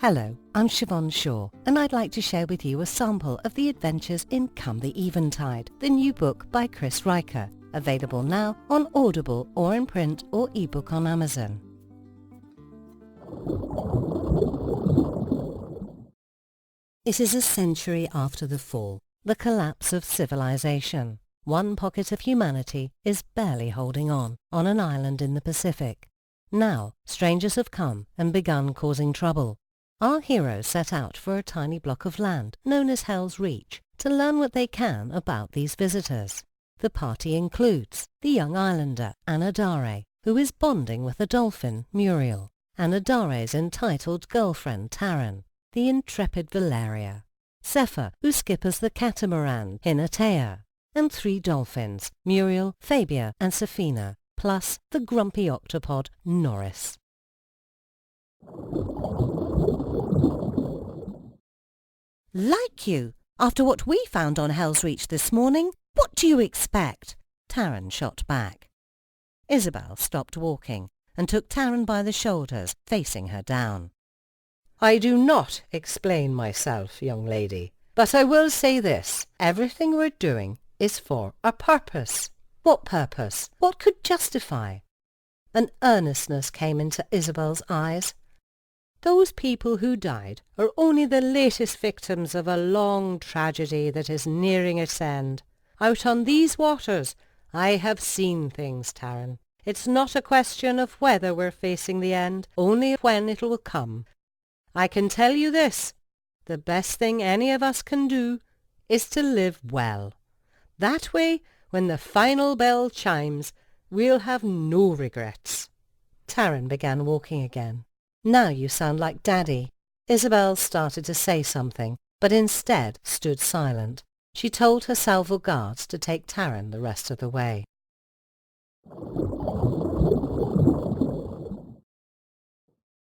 Hello, I'm Siobhan Shaw, and I'd like to share with you a sample of the adventures in Come the Eventide, the new book by Chris Riker, available now on Audible or in print or ebook on Amazon. It is a century after the fall, the collapse of civilization. One pocket of humanity is barely holding on an island in the Pacific. Now, strangers have come and begun causing trouble. Our heroes set out for a tiny block of land known as Hell's Reach to learn what they can about these visitors. The party includes the young islander Anadare, who is bonding with the dolphin Muriel, Anadare's entitled girlfriend Taran, the intrepid Valeria, Zephyr, who skippers the catamaran Infinitesimal, and 3 dolphins, Muriel, Fabia and Safina, plus the grumpy octopod Norris. Like you, after what we found on Hell's Reach this morning, what do you expect? Taran shot back. Isabel stopped walking and took Taran by the shoulders, facing her down. I do not explain myself, young lady, but I will say this. Everything we're doing is for a purpose. What purpose? What could justify? An earnestness came into Isabel's eyes. Those people who died are only the latest victims of a long tragedy that is nearing its end. Out on these waters, I have seen things, Taran. It's not a question of whether we're facing the end, only when it will come. I can tell you this, the best thing any of us can do is to live well. That way, when the final bell chimes, we'll have no regrets. Taran began walking again. Now you sound like Daddy. Isabel started to say something, but instead stood silent. She told her salvo guards to take Taran the rest of the way.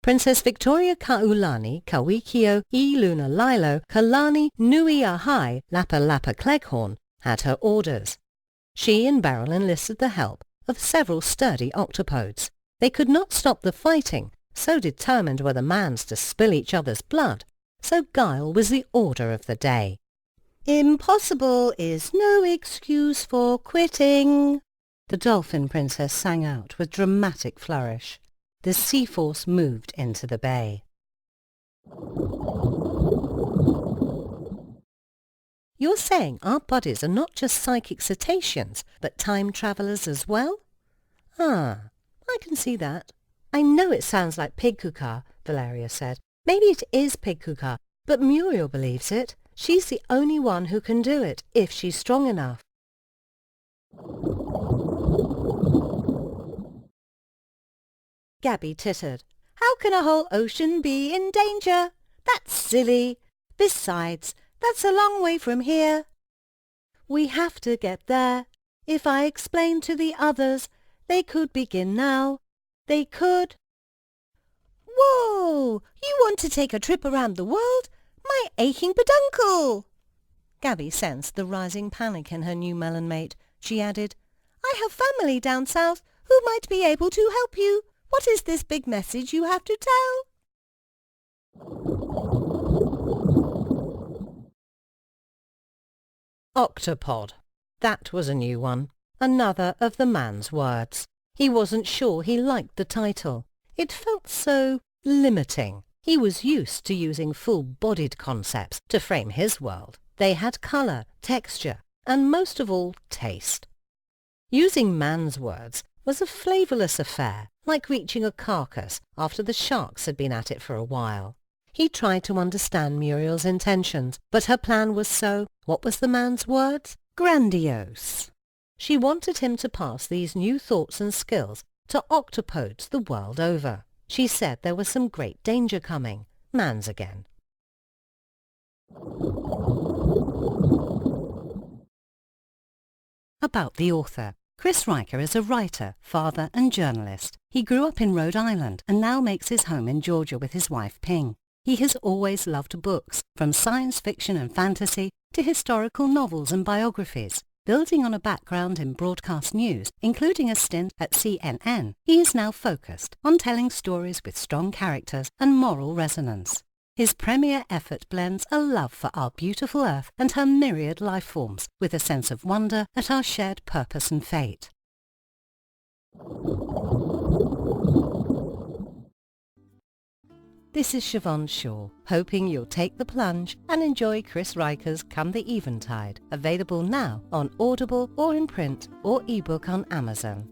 Princess Victoria Kaulani Kawikio I Luna Lilo Kalani Nui Ahai Lapa Lapa Cleghorn had her orders. She and Beryl enlisted the help of several sturdy octopods. They could not stop the fighting, so determined were the mans to spill each other's blood, so guile was the order of the day. Impossible is no excuse for quitting, the Dolphin Princess sang out with dramatic flourish. The sea force moved into the bay. You're saying our bodies are not just psychic cetaceans, but time travellers as well? Ah, I can see that. I know it sounds like pig kuka, Valeria said. Maybe it is pig kuka, but Muriel believes it. She's the only one who can do it, if she's strong enough. Gabby tittered. How can a whole ocean be in danger? That's silly. Besides, that's a long way from here. We have to get there. If I explain to the others, they could begin now. They could. Whoa! You want to take a trip around the world? My aching peduncle! Gabby sensed the rising panic in her new melon mate. She added, I have family down south who might be able to help you. What is this big message you have to tell? Octopod. That was a new one. Another of the man's words. He wasn't sure he liked the title. It felt so limiting. He was used to using full-bodied concepts to frame his world. They had colour, texture, and most of all, taste. Using man's words was a flavourless affair, like reaching a carcass after the sharks had been at it for a while. He tried to understand Muriel's intentions, but her plan was so, what was the man's words? Grandiose. She wanted him to pass these new thoughts and skills to octopods the world over. She said there was some great danger coming. Mans again. About the author. Chris Riker is a writer, father and journalist. He grew up in Rhode Island and now makes his home in Georgia with his wife Ping. He has always loved books, from science fiction and fantasy to historical novels and biographies. Building on a background in broadcast news, including a stint at CNN, he is now focused on telling stories with strong characters and moral resonance. His premier effort blends a love for our beautiful Earth and her myriad life forms with a sense of wonder at our shared purpose and fate. This is Siobhan Shaw, hoping you'll take the plunge and enjoy Chris Riker's Come the Eventide, available now on Audible or in print or ebook on Amazon.